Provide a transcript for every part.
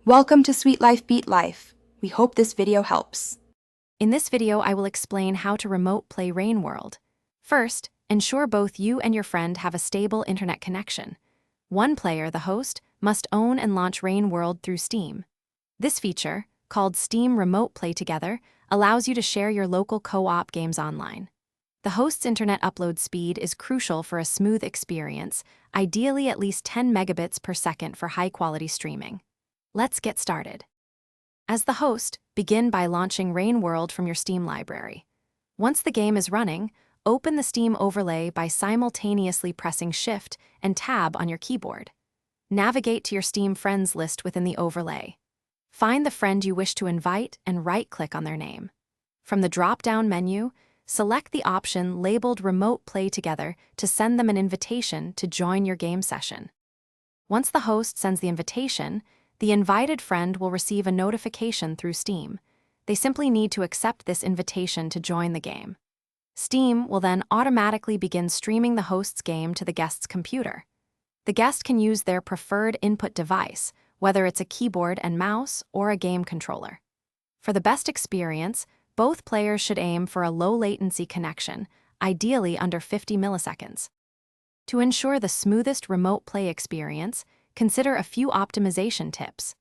Welcome to Sweet Life Beat Life. We hope this video helps. In this video, I will explain how to remote play Rain World. First, ensure both you and your friend have a stable internet connection. One player, the host, must own and launch Rain World through Steam. This feature, called Steam Remote Play Together, allows you to share your local co-op games online. The host's internet upload speed is crucial for a smooth experience, ideally at least 10 megabits per second for high-quality streaming. Let's get started. As the host, begin by launching Rain World from your Steam library. Once the game is running, open the Steam overlay by simultaneously pressing Shift and Tab on your keyboard. Navigate to your Steam friends list within the overlay. Find the friend you wish to invite and right-click on their name. From the drop-down menu, select the option labeled Remote Play Together to send them an invitation to join your game session. Once the host sends the invitation, the invited friend will receive a notification through Steam. They simply need to accept this invitation to join the game. Steam will then automatically begin streaming the host's game to the guest's computer. The guest can use their preferred input device, whether it's a keyboard and mouse or a game controller. For the best experience, both players should aim for a low-latency connection, ideally under 50 milliseconds. To ensure the smoothest remote play experience, consider a few optimization tips.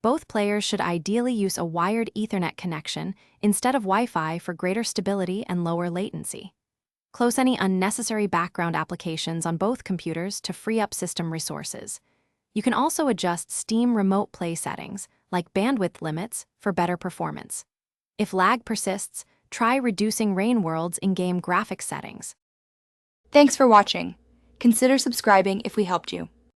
Both players should ideally use a wired Ethernet connection instead of Wi-Fi for greater stability and lower latency. Close any unnecessary background applications on both computers to free up system resources. You can also adjust Steam Remote Play settings, like bandwidth limits, for better performance. If lag persists, try reducing Rain World's in-game graphics settings. Thanks for watching. Consider subscribing if we helped you.